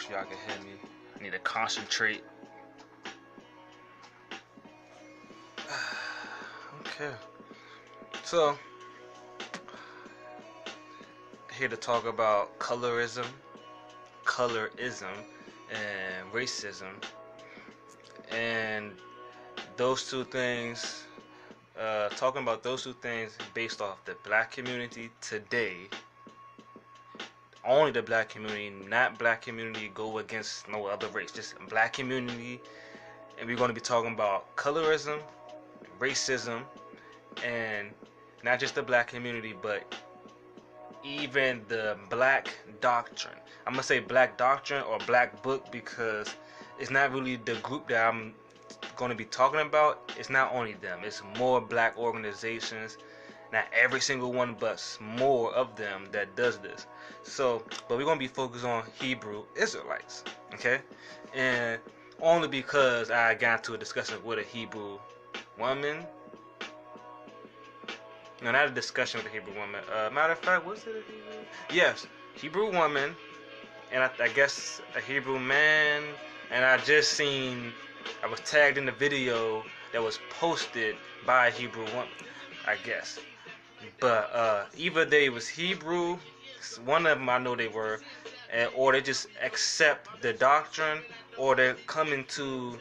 sure y'all can hear me. I need to concentrate. Okay. So, here to talk about colorism, and racism, and those two things. Talking about those two things based off the black community today. Only the black community, not black community go against no other race, just black community. And we're going to be talking about colorism, racism, and not just the black community, but even the black doctrine. I'm going to say black doctrine or black book because it's not really the group that I'm going to be talking about. It's not only them, it's more black organizations, not every single one, but more of them that does this. So, but we're going to be focused on Hebrew Israelites, okay? And only because I got into a discussion with a Hebrew woman. No, not a discussion with a Hebrew woman. Matter of fact, was it a Hebrew? Yes, Hebrew woman, and I guess a Hebrew man, and I was tagged in the video that was posted by a Hebrew woman, I guess. But either they was Hebrew, one of them I know they were, or they just accept the doctrine, or they're coming to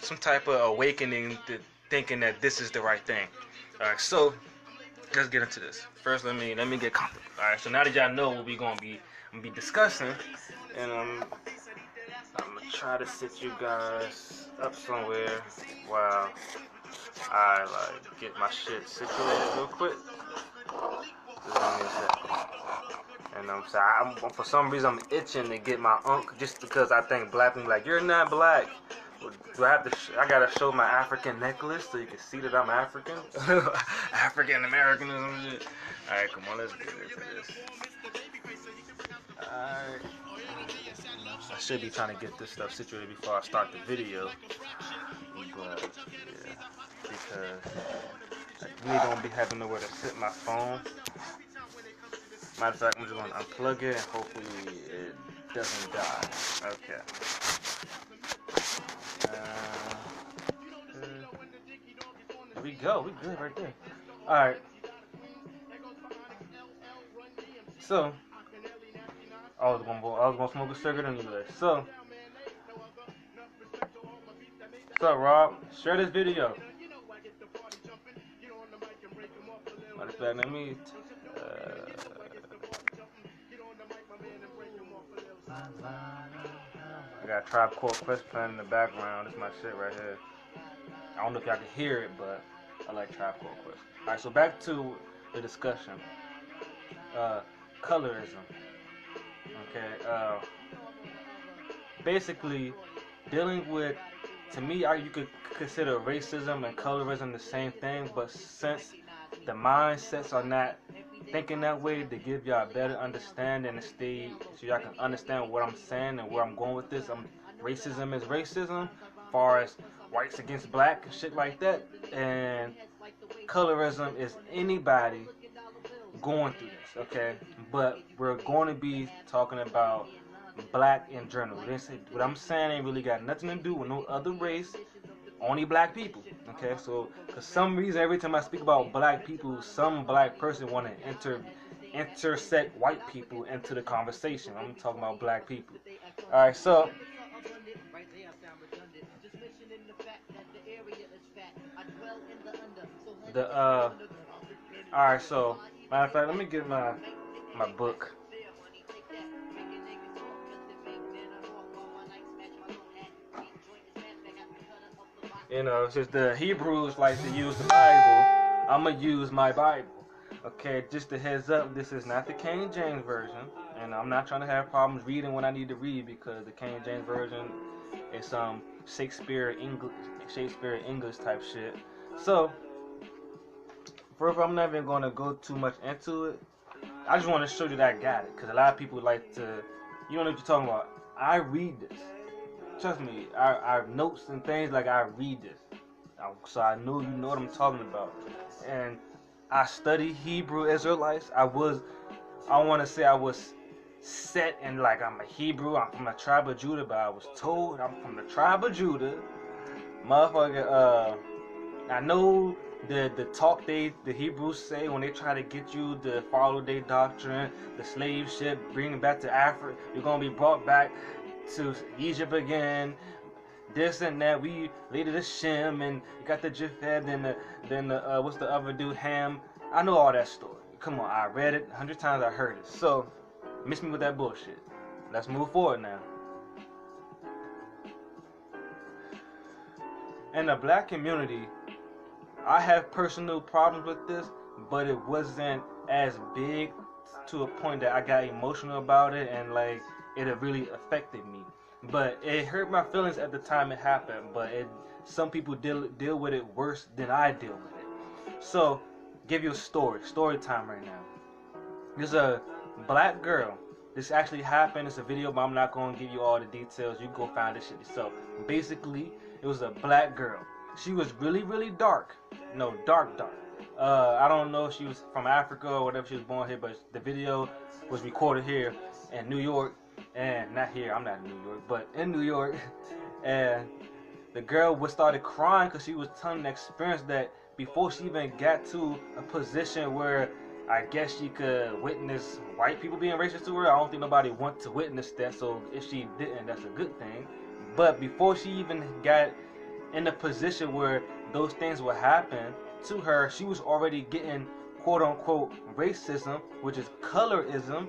some type of awakening to thinking that this is the right thing. Alright, so let's get into this. First, let me get comfortable. Alright, so now that y'all know what we're gonna be discussing, and I'm gonna try to sit you guys up somewhere while I get my shit situated real quick. Just give me a second. And I'm sorry, for some reason I'm itching to get my unk just because I think black people you're not black. Do I have to? I gotta show my African necklace so you can see that I'm African. African Americanism and shit. All right, come on, let's get into this. Alright. I should be trying to get this stuff situated before I start the video, but yeah, because I really don't be having nowhere to sit my phone. Matter of fact, I'm just gonna unplug it and hopefully it doesn't die. Okay. There we go. We good right there. All right. So I was gonna smoke a cigarette anyway. So what's up, Rob? Share this video. Matter of fact, let me. I got Tribe Called Quest playing in the background. This is my shit right here. I don't know if y'all can hear it, but I like Tribe Called Quest. Alright, so back to the discussion. Colorism. Okay. Basically, dealing with, to me, you could consider racism and colorism the same thing, but since the mindsets are not thinking that way, to give y'all a better understanding and stay so y'all can understand what I'm saying and where I'm going with this. Racism is racism, as far as whites against black and shit like that, and colorism is anybody going through this, okay? But we're going to be talking about black in general. What I'm saying ain't really got nothing to do with no other race, only black people, okay? So for some reason, every time I speak about black people, some black person want to intersect white people into the conversation. I'm talking about black people. All right, so all right, so matter of fact, let me get my book. You know, since the Hebrews like to use the Bible, I'm going to use my Bible. Okay, just a heads up, this is not the King James Version. And I'm not trying to have problems reading when I need to read because the King James Version is some Shakespeare English type shit. So, first, I'm not even going to go too much into it. I just want to show you that I got it because a lot of people like to, you don't know what you're talking about. I read this. Trust me, I have notes and things I read this, so I know you know what I'm talking about. And I study Hebrew Israelites. I want to say I was set in like I'm a Hebrew, I'm from the tribe of Judah, but I was told I'm from the tribe of Judah. Motherfucker, I know the talk the Hebrews say when they try to get you to follow their doctrine, the slave ship, bring it back to Africa, you're gonna be brought back to Egypt again. This and that, we later the Shem, and you got the Japheth, then the what's the other dude, Ham. I know all that story. Come on, I read it 100 times, I heard it. So, miss me with that bullshit. Let's move forward now. In the black community, I have personal problems with this, but it wasn't as big to a point that I got emotional about it and like it really affected me. But it hurt my feelings at the time it happened, but some people deal with it worse than I deal with it. So, give you a story time right now. There's a black girl. This actually happened. It's a video, but I'm not going to give you all the details. You go find this shit yourself. Basically, it was a black girl. She was really, really dark. No, dark. I don't know if she was from Africa or whatever she was born here, but the video was recorded here in New York. And not here, I'm not in New York, but in New York. And the girl started crying because she was telling the experience that before she even got to a position where I guess she could witness white people being racist to her. I don't think nobody wants to witness that, so if she didn't, that's a good thing. But before she even got in a position where those things would happen to her, she was already getting quote-unquote racism, which is colorism,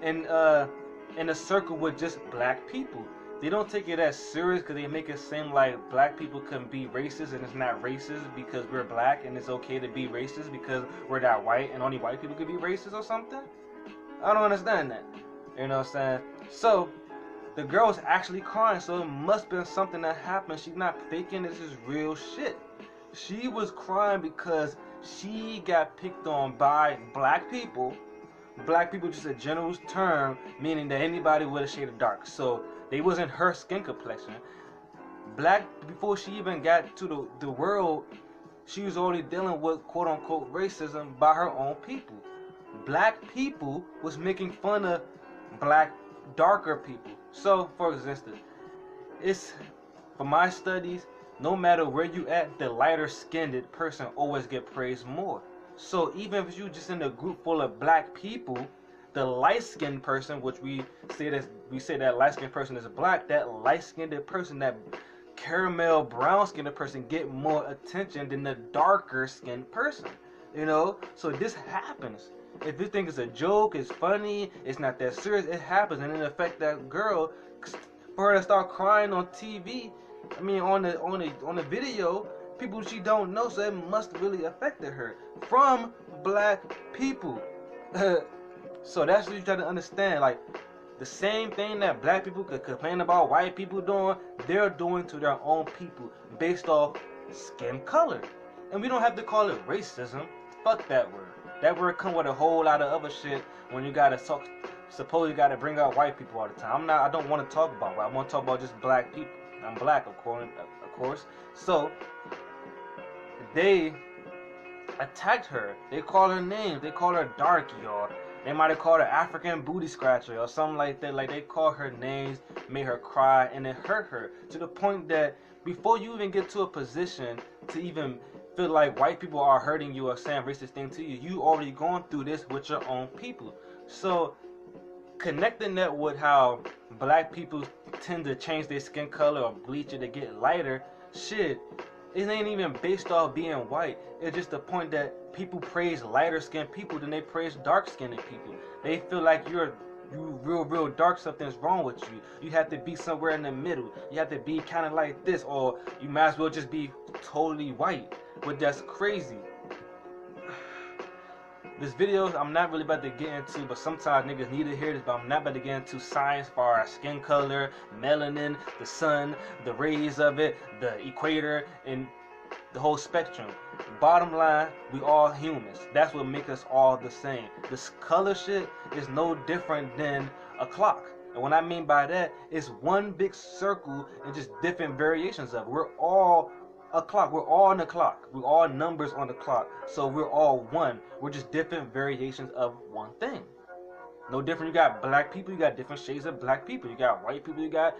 in a circle with just black people. They don't take it as serious because they make it seem like black people can be racist, and it's not racist because we're black, and it's okay to be racist because we're not white and only white people can be racist or something. I don't understand that. You know what I'm saying? So the girl was actually crying, so it must have been something that happened. She's not faking, this is real shit. She was crying because she got picked on by black people. Black people, just a general term, meaning that anybody with a shade of dark. So they wasn't her skin complexion. Black, before she even got to the world, she was already dealing with quote unquote racism by her own people. Black people was making fun of black darker people. So for instance, it's for my studies, no matter where you at, the lighter skinned person always get praised more. So even if you just in a group full of black people, the light-skinned person, which we say that light-skinned person is black, that light-skinned person, that caramel brown-skinned person get more attention than the darker-skinned person. You know, so this happens. If you think it's a joke, it's funny, it's not that serious, it happens, and it affects that girl. For her to start crying on TV, I mean on the video, people she don't know, so it must really affected her from black people. So that's what you try to understand. Like the same thing that black people could complain about white people doing, they're doing to their own people based off skin color. And we don't have to call it racism. Fuck that word. That word come with a whole lot of other shit when you gotta talk. Suppose you gotta bring out white people all the time. I don't want to talk about white. I want to talk about just black people. I'm black, of course. So they attacked her. They called her names. They called her darky, or they might have called her African booty scratcher or something like that. Like they called her names, made her cry, and it hurt her to the point that before you even get to a position to even feel like white people are hurting you or saying racist things to you, you already going through this with your own people. So connecting that with how black people tend to change their skin color or bleach it to get lighter, shit, it ain't even based off being white. It's just the point that people praise lighter skinned people than they praise dark skinned people. They feel like you real dark, something's wrong with you. You have to be somewhere in the middle. You have to be kind of like this, or you might as well just be totally white. But that's crazy. This video I'm not really about to get into, but sometimes niggas need to hear this, but I'm not about to get into science as far as skin color, melanin, the sun, the rays of it, the equator, and the whole spectrum. Bottom line, we all humans. That's what makes us all the same. This color shit is no different than a clock. And what I mean by that is one big circle and just different variations of it. We're all a clock. We're all on the clock. We're all numbers on the clock. So we're all one. We're just different variations of one thing. No different. You got black people, you got different shades of black people. You got white people, you got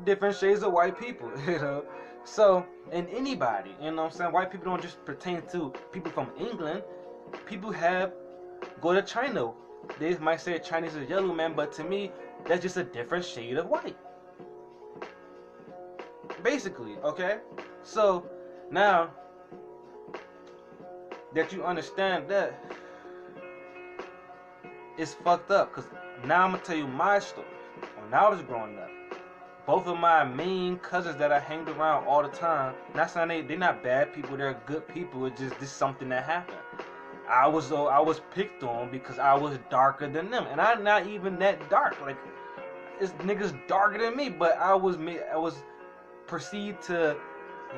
different shades of white people. You know, so and anybody, you know what I'm saying. White people don't just pertain to people from England. People have go to China. They might say Chinese is yellow, man, but to me, that's just a different shade of white. Basically, okay? So, now that you understand that, it's fucked up. Because now I'm going to tell you my story. When I was growing up, both of my main cousins that I hanged around all the time, not saying they're not bad people, they're good people, it's just this something that happened. I was picked on because I was darker than them, and I'm not even that dark. Like, it's niggas darker than me, but I was perceived to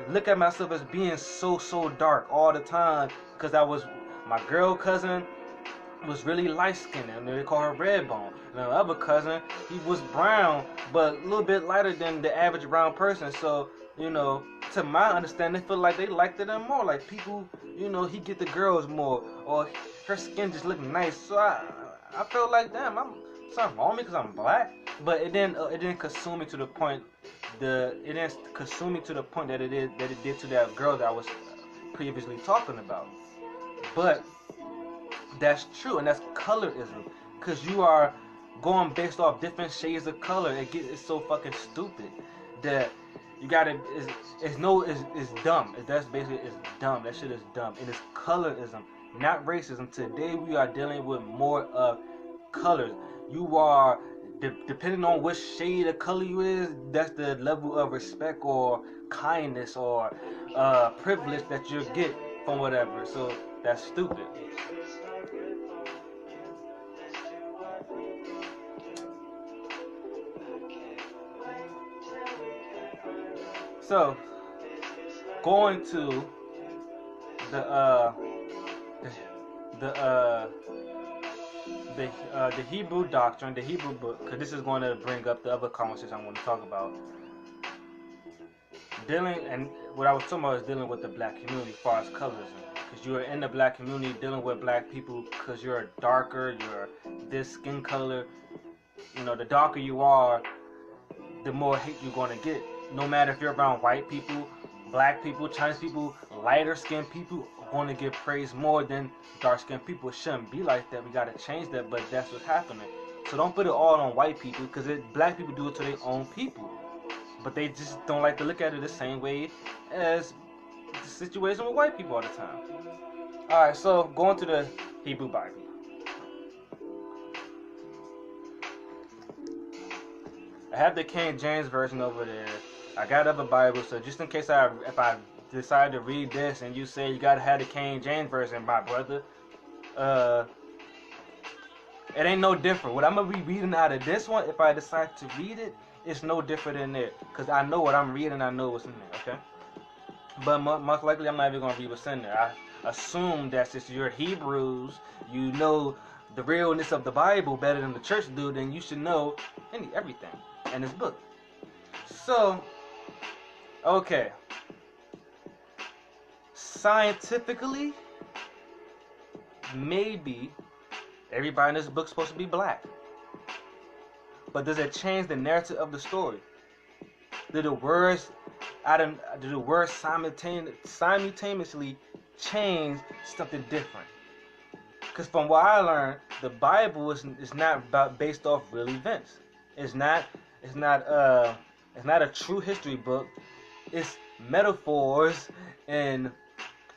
look at myself as being so dark all the time because my girl cousin was really light skinned, and they call her red bone. And the other cousin, he was brown, but a little bit lighter than the average brown person. So, you know, to my understanding, they feel like they liked them more. Like people, you know, he get the girls more, or her skin just look nice. So I felt like, damn, it's not wrong with me because I'm black. But it didn't consume me to the point. It didn't consume me to the point that it did to that girl that I was previously talking about. But that's true, and that's colorism, because you are going based off different shades of color. It's so fucking stupid that you gotta. It's dumb. That's basically, it's dumb. That shit is dumb, and it's colorism, not racism. Today we are dealing with more of colors. You are depending on what shade of color you is. That's the level of respect or kindness or privilege that you get from whatever. So that's stupid. So, going to the Hebrew doctrine, the Hebrew book, because this is going to bring up the other conversation I want to talk about. And what I was talking about is dealing with the black community as far as colorism. Because you're in the black community dealing with black people because you're darker, you're this skin color. You know, the darker you are, the more hate you're going to get. No matter if you're around white people, black people, Chinese people, lighter skinned people are going to get praised more than dark skinned people. It shouldn't be like that. We got to change that, but that's what's happening. So don't put it all on white people, because black people do it to their own people. But they just don't like to look at it the same way as the situation with white people all the time. Alright, so going to the Hebrew Bible. I have the King James Version over there. I got other Bibles, so just in case if I decide to read this and you say you gotta have the King James Version, my brother, it ain't no different. What I'm gonna be reading out of this one, if I decide to read it, it's no different than it, because I know what I'm reading, I know what's in there, okay? But most likely I'm not even gonna read what's in there. I assume that since you're Hebrews, you know the realness of the Bible better than the church do, then you should know everything in this book. So, okay. Scientifically, maybe everybody in this book is supposed to be black. But does it change the narrative of the story? Do the words simultaneously change something different? Because from what I learned, the Bible is not based off real events. It's not a true history book. It's metaphors and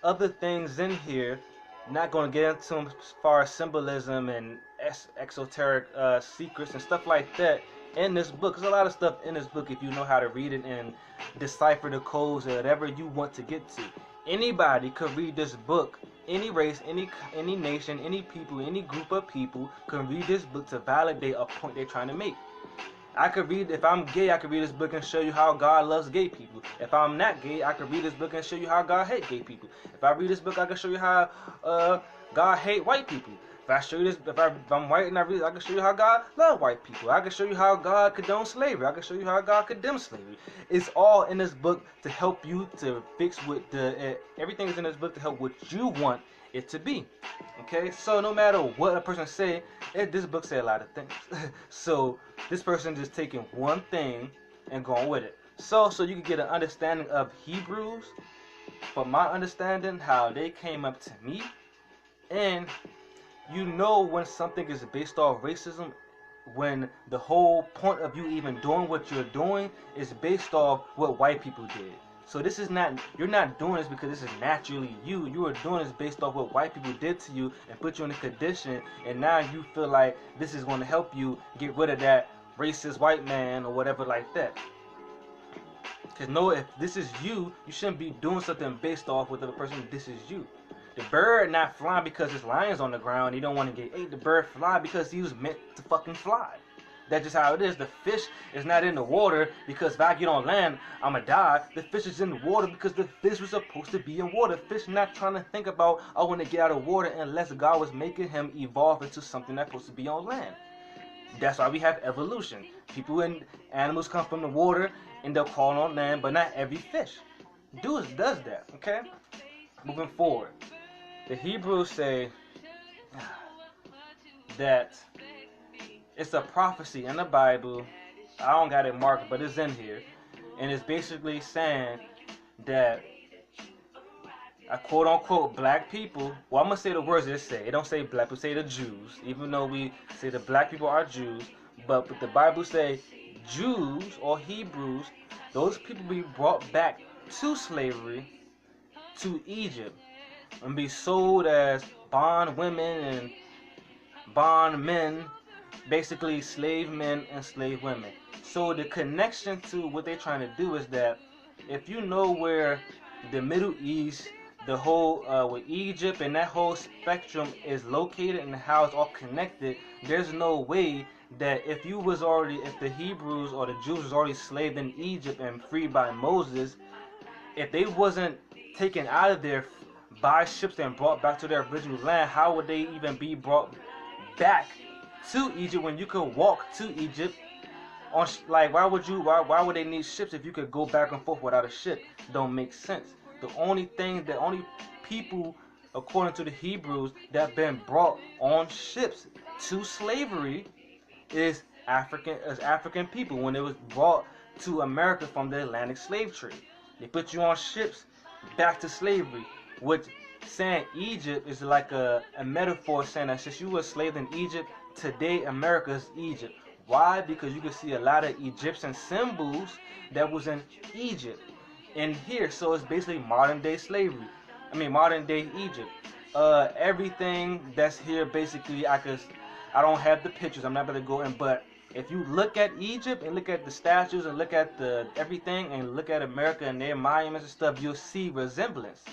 other things in here. Not going to get into them as far as symbolism and exoteric secrets and stuff like that in this book. There's a lot of stuff in this book if you know how to read it and decipher the codes or whatever you want to get to. Anybody could read this book. Any race, any nation, any people, any group of people can read this book to validate a point they're trying to make. If I'm gay, I could read this book and show you how God loves gay people. If I'm not gay, I could read this book and show you how God hates gay people. If I read this book, I can show you how God hates white people. If I'm white and I read it, I can show you how God loves white people. I can show you how God condones slavery. I can show you how God condemns slavery. It's all in this book to help you to fix everything is in this book to help what you want it to be. Okay, so no matter what a person say, this book say a lot of things. So this person just taking one thing and going with it. So you can get an understanding of Hebrews, from my understanding, how they came up to me, and you know when something is based off racism, when the whole point of you even doing what you're doing is based off what white people did. So this is not, you're not doing this because this is naturally you. You are doing this based off what white people did to you and put you in a condition, and now you feel like this is going to help you get rid of that racist white man or whatever like that. Because no, if this is you, you shouldn't be doing something based off with the person. This is you. The bird not flying because his lion's on the ground. He don't want to get ate. The bird fly because he was meant to fucking fly. That's just how it is. The fish is not in the water because if I get on land, I'ma die. The fish is in the water because the fish was supposed to be in water. Fish not trying to think about, I want to get out of water, unless God was making him evolve into something that's supposed to be on land. That's why we have evolution. People and animals come from the water and they'll crawl on land, but not every fish does that. Okay? Moving forward. The Hebrews say that it's a prophecy in the Bible. I don't got it marked, but it's in here. And it's basically saying that, I quote unquote, black people, well, I'm going to say the words it say. It don't say black people, say the Jews. Even though we say the black people are Jews. But the Bible say Jews or Hebrews, those people be brought back to slavery, to Egypt, and be sold as bond women and bond men, basically slave men and slave women. So the connection to what they're trying to do is that if you know where the Middle East, the whole with Egypt and that whole spectrum is located and how it's all connected, there's no way that if the Hebrews or the Jews was already slaved in Egypt and freed by Moses, if they wasn't taken out of there by ships and brought back to their original land, how would they even be brought back to Egypt when you could walk to Egypt on why would they need ships if you could go back and forth without a ship? Don't make sense. The only people according to the Hebrews that have been brought on ships to slavery is African people when it was brought to America from the Atlantic slave trade. They put you on ships back to slavery, which saying Egypt is like a metaphor saying that since you were enslaved in Egypt, today America is Egypt. Why? Because you can see a lot of Egyptian symbols that was in Egypt in here. So it's basically modern day slavery. Modern day Egypt. Everything that's here basically, I don't have the pictures. I'm not going to go in, but if you look at Egypt and look at the statues and look at everything and look at America and their monuments and stuff, you'll see resemblance.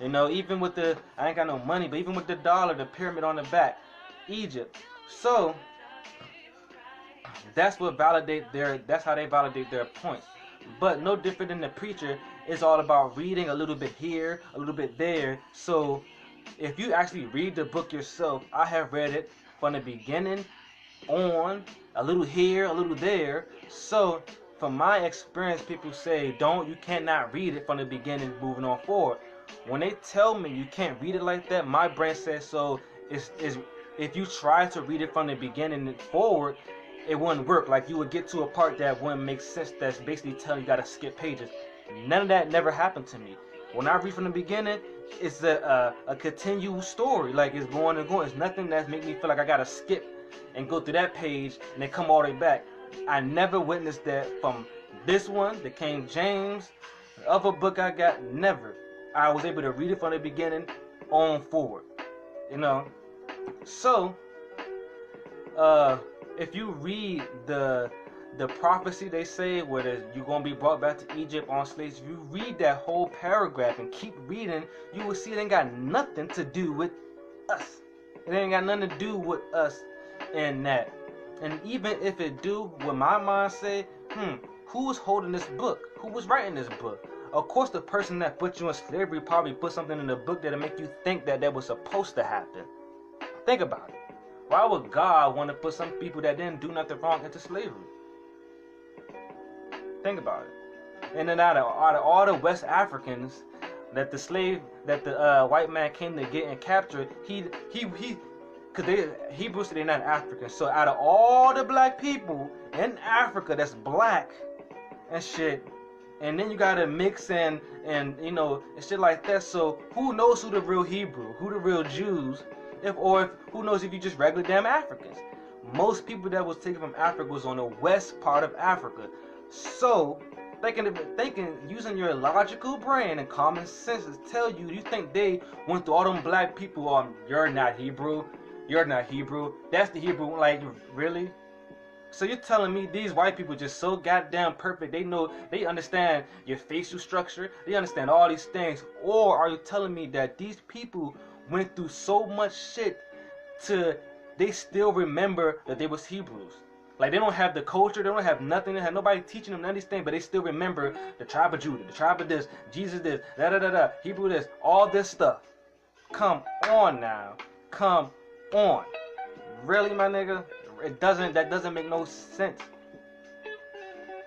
Even with I ain't got no money, but even with the dollar, the pyramid on the back, Egypt. So that's how they validate their points. But no different than the preacher, it's all about reading a little bit here, a little bit there. So if you actually read the book yourself, I have read it from the beginning on, a little here, a little there. So from my experience, people say you cannot read it from the beginning moving on forward. When they tell me you can't read it like that, my brain says so. If you try to read it from the beginning and forward, it wouldn't work. Like you would get to a part that wouldn't make sense. That's basically telling you gotta skip pages. None of that never happened to me. When I read from the beginning, it's a continual story. Like it's going and going. It's nothing that make me feel like I gotta skip and go through that page and then come all the way back. I never witnessed that from this one, the King James, the other book I got. Never. I was able to read it from the beginning on forward. So if you read the prophecy they say where you're going to be brought back to Egypt on slaves, if you read that whole paragraph and keep reading, you will see it ain't got nothing to do with us. It ain't got nothing to do with us in that. And even if it do, what my mind say, who was holding this book? Who was writing this book? Of course, the person that put you in slavery probably put something in the book that'll make you think that was supposed to happen. Think about it. Why would God want to put some people that didn't do nothing wrong into slavery? Think about it. And then out of all the West Africans, that the white man came to get and capture, because Hebrews say they're not African. So out of all the black people in Africa that's black and shit, and then you gotta mix in and and shit like that. So who knows who the real Hebrew, who the real Jews, who knows if you just regular damn Africans? Most people that was taken from Africa was on the west part of Africa. So thinking using your logical brain and common sense to tell you think they went through all them black people, you're not Hebrew, that's the Hebrew, like, really? So you're telling me these white people just so goddamn perfect, they understand your facial structure, they understand all these things? Or are you telling me that these people went through so much shit they still remember that they was Hebrews? Like, they don't have the culture, they don't have nothing, they have nobody teaching them none of these things, but they still remember the tribe of Judah, the tribe of this, Jesus this, da-da-da-da, Hebrew this, all this stuff. Come on now. Come on. Really, my nigga? That doesn't make no sense.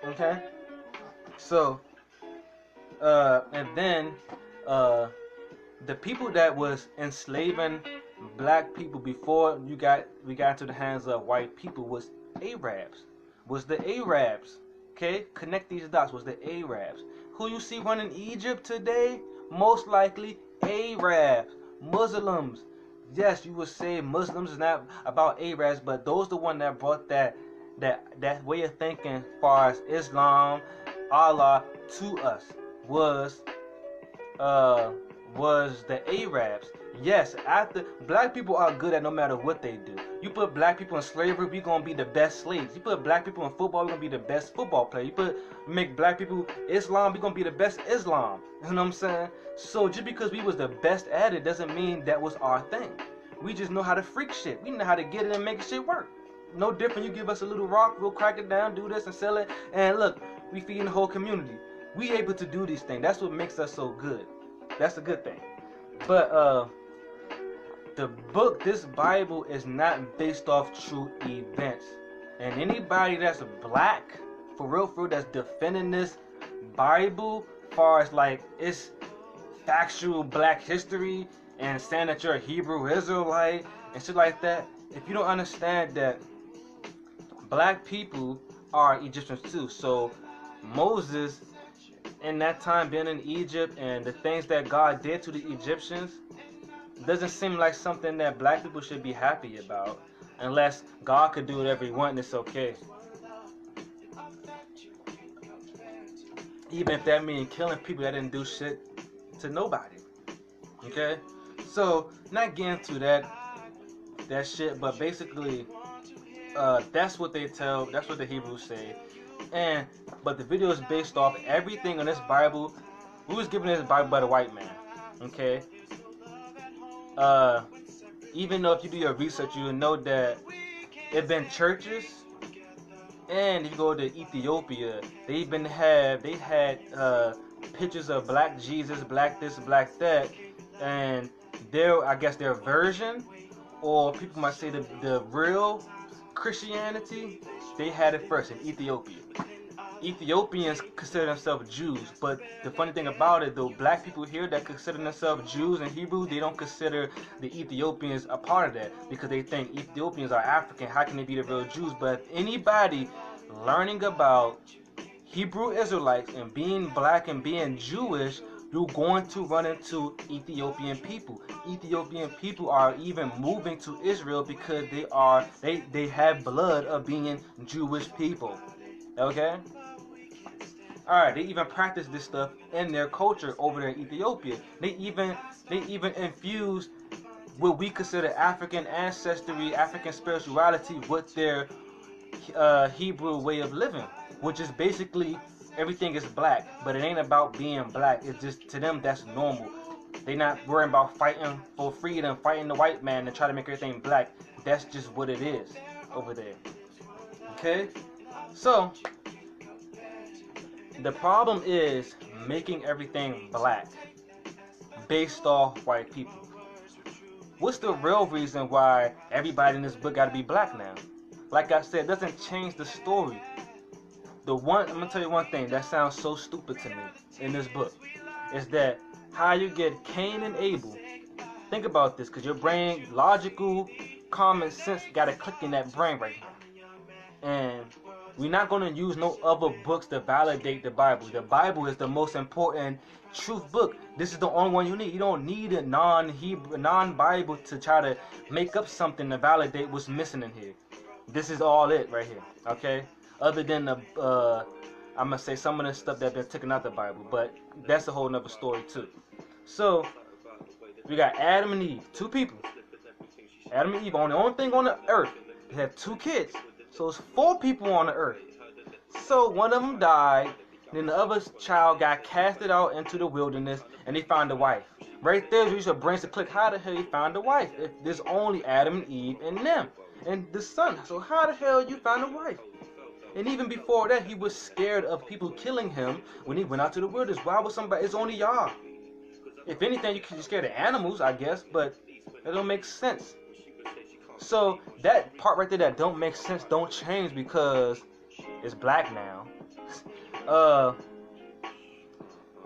Okay? So, and then, the people that was enslaving black people before we got into the hands of white people was the Arabs. Okay, connect these dots. Was the Arabs. Who you see running Egypt today? Most likely Arabs, Muslims. Yes, you would say Muslims is not about Arabs, but those the one that brought that way of thinking as far as Islam, Allah to us was the Arabs. Yes, after black people are good at no matter what they do. You put black people in slavery, we gonna be the best slaves. You put black people in football, we gonna be the best football player. You make black people Islam, we gonna be the best Islam. You know what I'm saying? So just because we was the best at it doesn't mean that was our thing. We just know how to freak shit. We know how to get it and make shit work. No different. You give us a little rock, we'll crack it down, do this and sell it, and look, we feeding the whole community. We able to do these things. That's what makes us so good. That's a good thing. But this Bible is not based off true events. And anybody that's black, for real, that's defending this Bible, far as like it's factual black history and saying that you're a Hebrew Israelite and shit like that, if you don't understand that black people are Egyptians too. So Moses, in that time being in Egypt, and the things that God did to the Egyptians, doesn't seem like something that black people should be happy about, unless God could do whatever he wants and it's okay. Even if that means killing people that didn't do shit to nobody. Okay? So, not getting to that shit, but basically, that's what that's what the Hebrews say. But the video is based off everything on this Bible. We was given this Bible by the white man. Okay? Even though if you do your research, you will know that it been churches, and if you go to Ethiopia, they had pictures of black Jesus, black this, black that, and their version, or people might say the real Christianity, they had it first in Ethiopia. Ethiopians consider themselves Jews, but the funny thing about it, though, black people here that consider themselves Jews and Hebrew, they don't consider the Ethiopians a part of that, because they think Ethiopians are African. How can they be the real Jews? But anybody learning about Hebrew Israelites and being black and being Jewish, you're going to run into Ethiopian people. Ethiopian people are even moving to Israel because they have blood of being Jewish people. Okay? Alright, they even practice this stuff in their culture over there in Ethiopia. They even infuse what we consider African ancestry, African spirituality with their Hebrew way of living, which is basically everything is black, but it ain't about being black. It's just, to them, that's normal. They not worrying about fighting for freedom, fighting the white man and try to make everything black. That's just what it is over there. Okay? So, the problem is making everything black based off white people. What's the real reason why everybody in this book got to be black now? Like I said, it doesn't change the story. I'm going to tell you one thing that sounds so stupid to me in this book, is that how you get Cain and Abel. Think about this, because your brain, logical, common sense, got to click in that brain right now. And we're not going to use no other books to validate the Bible. The Bible is the most important truth book. This is the only one you need. You don't need a non-Hebrew, non-Bible to try to make up something to validate what's missing in here. This is all it right here, okay? Other than the, I'm going to say some of the stuff that's been taken out the Bible, but that's a whole nother story too. So, we got Adam and Eve, two people. Adam and Eve, the only thing on the earth. They have two kids. So it's 4 people on the earth. So one of them died, and then the other child got casted out into the wilderness, and they found a wife. Right there, you should brain to click. How the hell you found a wife? If there's only Adam and Eve and them, and the son. So how the hell you found a wife? And even before that, he was scared of people killing him when he went out to the wilderness. Why would somebody? It's only y'all. If anything, you can be scared of animals, I guess, but that don't make sense. So that part right there that don't make sense don't change because it's black now.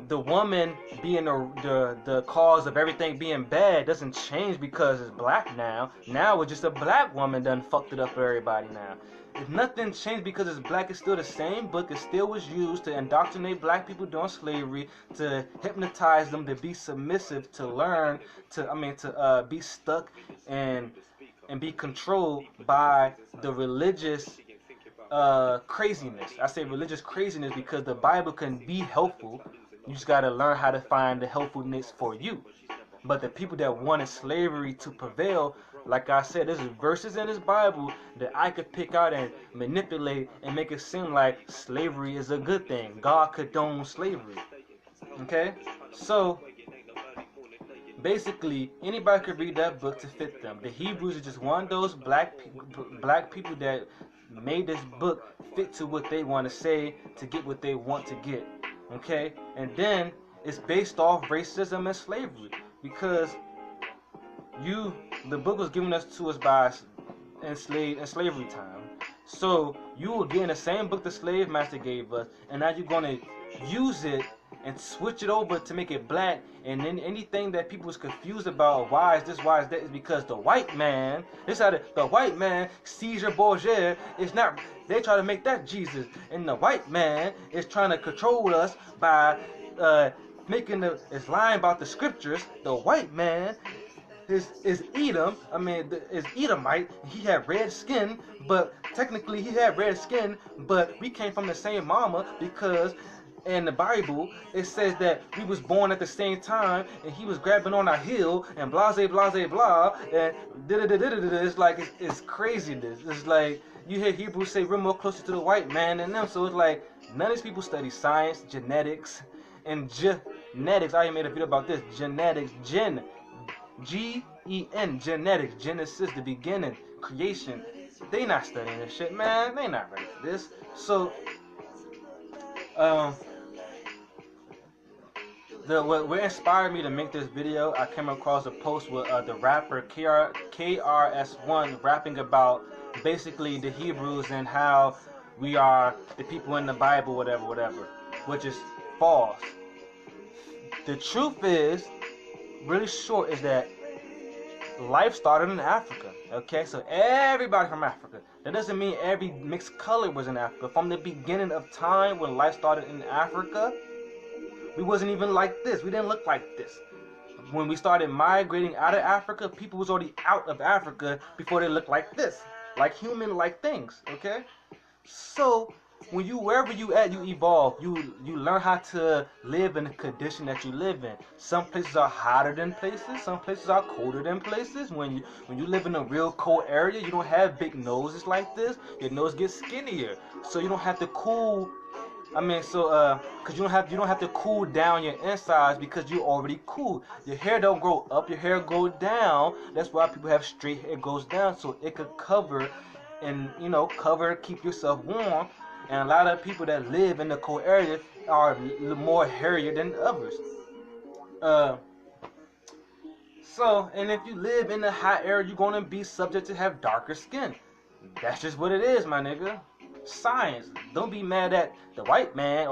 The woman being the cause of everything being bad doesn't change because it's black now. Now it's just a black woman done fucked it up for everybody now. If nothing changed because it's black, it's still the same book. It still was used to indoctrinate black people during slavery, to hypnotize them, to be submissive, to learn, to be stuck and be controlled by the religious craziness. I say religious craziness because the Bible can be helpful. You just got to learn how to find the helpfulness for you. But the people that wanted slavery to prevail, like I said, there's verses in this Bible that I could pick out and manipulate and make it seem like slavery is a good thing. God condones slavery. Okay? So, basically, anybody could read that book to fit them. The Hebrews are just one of those black people that made this book fit to what they want to say to get what they want to get. Okay? And then it's based off racism and slavery. Because the book was given to us by in slavery time. So you were getting the same book the slave master gave us, and now you're gonna use it and switch it over to make it black. And then anything that people was confused about, why is this, why is that, is because the white man, the white man, Caesar Borgia, is not. They try to make that Jesus, and the white man is trying to control us by is lying about the scriptures. The white man is Edom. Is Edomite. He had red skin, but technically he had red skin, but we came from the same mama because in the Bible it says that we was born at the same time, and he was grabbing on our heel and blah blah blah blah, and it's like it's craziness. It's like you hear Hebrews say we're more closer to the white man than them. So it's like none of these people study science, genetics, and genetics. I made a video about this. Genetics, G-E-N, genetics, Genesis, the beginning, creation. They not studying this shit, man. They not ready for this. So, what inspired me to make this video, I came across a post with the rapper KRS-One rapping about basically the Hebrews and how we are the people in the Bible, whatever, which is false. The truth is, really short, is that life started in Africa. Okay, so everybody from Africa. That doesn't mean every mixed color was in Africa. From the beginning of time, when life started in Africa, we wasn't even like this. We didn't look like this. When we started migrating out of Africa, people was already out of Africa before they looked like this, like human-like things. Okay, so wherever you at, you evolve. You learn how to live in the condition that you live in. Some places are hotter than places. Some places are colder than places. When you live in a real cold area, you don't have big noses like this. Your nose gets skinnier, so you don't have to cool. Because you don't have to cool down your insides because you're already cool. Your hair don't grow up. Your hair goes down. That's why people have straight hair. It goes down so it could cover and keep yourself warm. And a lot of people that live in the cold area are more hairier than others. And if you live in the hot area, you're going to be subject to have darker skin. That's just what it is, my nigga. science. Don't be mad at the white man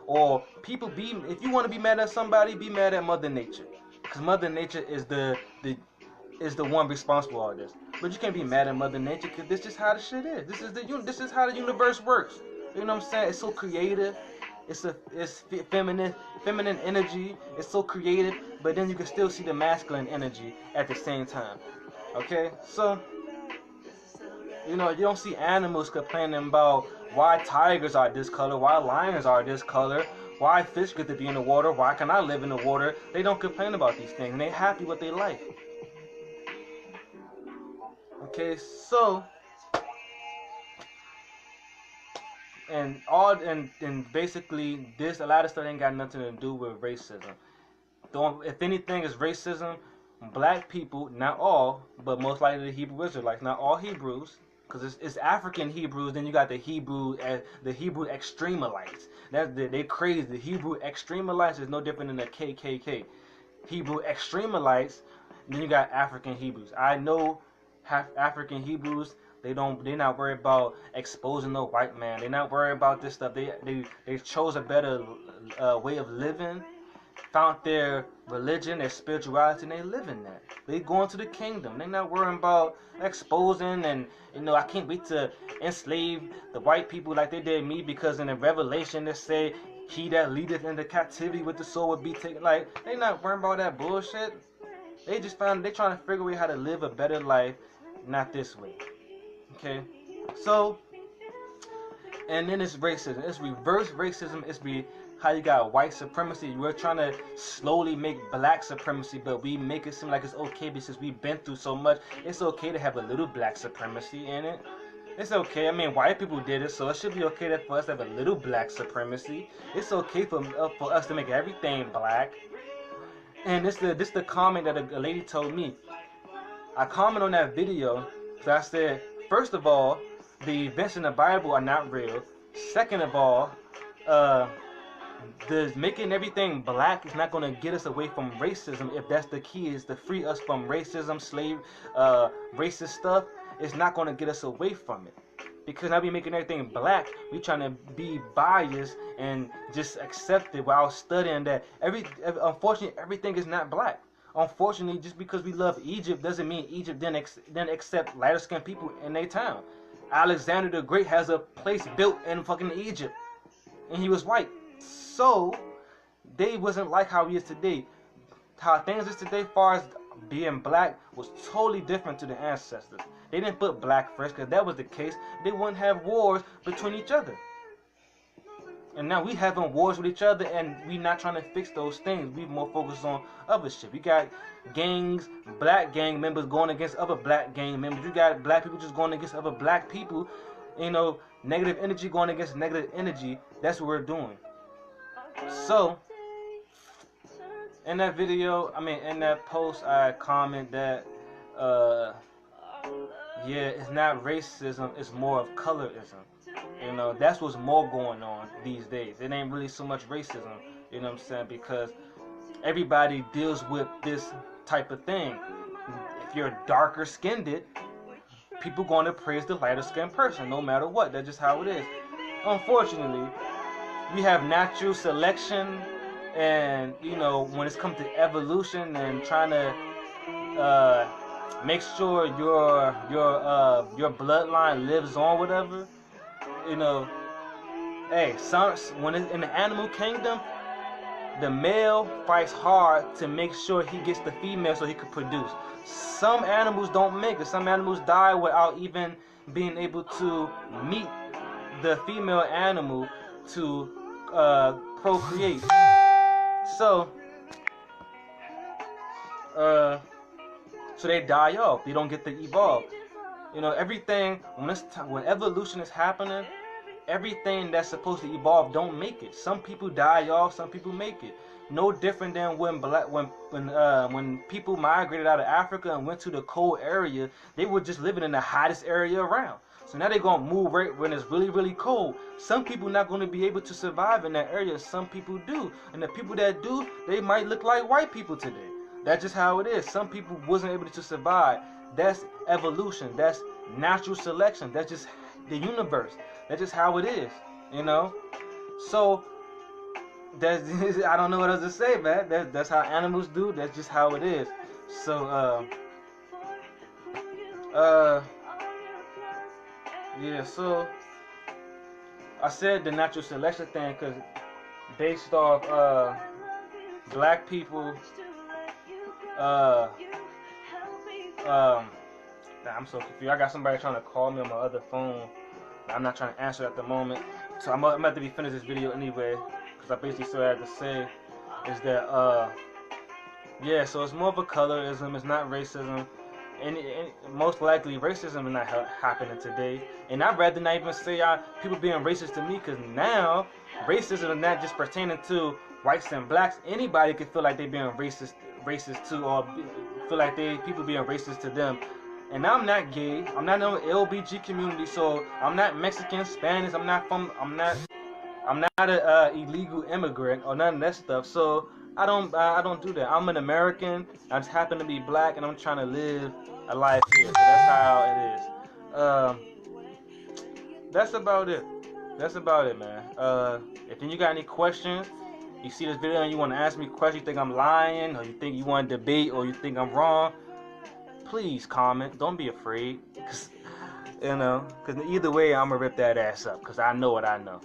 or people. If you want to be mad at somebody, be mad at Mother Nature, because Mother Nature is the one responsible for all this. But you can't be mad at Mother Nature, because this is how the shit is. This is how the universe works. You know what I'm saying? It's so creative. It's feminine energy. It's so creative, but then you can still see the masculine energy at the same time. Okay, so you don't see animals complaining about why tigers are this color, why lions are this color, why fish get to be in the water, why can I live in the water. They don't complain about these things, and they're happy with their life. Okay, so and basically this, a lot of stuff ain't got nothing to do with racism. If anything is racism, black people, not all, but most likely the Hebrew Israelites, not all Hebrews, because it's African Hebrews. Then you got the Hebrew extremelites. They crazy. The Hebrew extremelites is no different than the KKK. Hebrew extremelites. Then you got African Hebrews. I know African Hebrews. They're not worried about exposing no white man. They're not worried about this stuff. They chose a better way of living, found their religion, their spirituality, and they live in that. They going to the kingdom. They're not worrying about exposing and I can't wait to enslave the white people like they did me, because in the Revelation they say he that leadeth into captivity with the soul would be taken. Like, they not worrying about that bullshit. They trying to figure out how to live a better life, not this way. Okay, so, and then it's racism. It's reverse racism. It's how you got white supremacy. We're trying to slowly make black supremacy, but we make it seem like it's okay because we've been through so much. It's okay to have a little black supremacy in it. It's okay. I mean, white people did it, so it should be okay for us to have a little black supremacy. It's okay for us to make everything black. And this the comment that a lady told me. I commented on that video, so I said, first of all, the events in the Bible are not real. Second of all, making everything black is not going to get us away from racism. If that's the key, is to free us from racism, racist stuff. It's not going to get us away from it. Because now we making everything black, we trying to be biased and just accept it while studying that unfortunately everything is not black. Unfortunately, just because we love Egypt doesn't mean Egypt then accept lighter skinned people in their town. Alexander the Great has a place built in fucking Egypt, and he was white. So they wasn't like how he is today. How things is today, as far as being black, was totally different to the ancestors. They didn't put black first, because if that was the case, they wouldn't have wars between each other. And now we having wars with each other, and we not trying to fix those things. We more focused on other shit. We got gangs, black gang members going against other black gang members. You got black people just going against other black people. Negative energy going against negative energy. That's what we're doing. So, in that video, in that post, I comment that, it's not racism, it's more of colorism. That's what's more going on these days. It ain't really so much racism, you know what I'm saying? Because everybody deals with this type of thing. If you're darker skinned, people going to praise the lighter skinned person no matter what. That's just how it is. Unfortunately, we have natural selection, and when it's come to evolution and trying to make sure your bloodline lives on, whatever. When it's in the animal kingdom, the male fights hard to make sure he gets the female so he can produce. Some animals don't make it. Some animals die without even being able to meet the female animal to procreate. So they die off. They don't get to evolve. Everything when evolution is happening, everything that's supposed to evolve don't make it. Some people die off, some people make it. No different than when people migrated out of Africa and went to the cold area. They were just living in the hottest area around. So now they're gonna move right when it's really, really cold. Some people not gonna be able to survive in that area. Some people do, and the people that do, they might look like white people today. That's just how it is. Some people wasn't able to survive. That's evolution. That's natural selection. That's just the universe. That's just how it is, you know. So that's I don't know what else to say, man. That's how animals do. That's just how it is. So yeah. So I said the natural selection thing because based off black people. I'm so confused. I got somebody trying to call me on my other phone. I'm not trying to answer at the moment. So I'm about to be finished this video anyway. Because I basically still had to say is that, yeah, so it's more of a colorism. It's not racism. And most likely racism is not happening today. And I'd rather not even say people being racist to me, because now racism is not just pertaining to whites and blacks. Anybody could feel like they're being racist too, or feel like people being racist to them. And I'm not gay. I'm not in the LBG community, so I'm not Mexican, Spanish. I'm not a illegal immigrant or none of that stuff. So I don't do that. I'm an American. I just happen to be black, and I'm trying to live a life here. So that's how it is. That's about it. That's about it, man. If you got any questions, you see this video and you want to ask me questions, you think I'm lying, or you think you want to debate, or you think I'm wrong, please comment. Don't be afraid, because either way, I'm gonna rip that ass up, because I know what I know.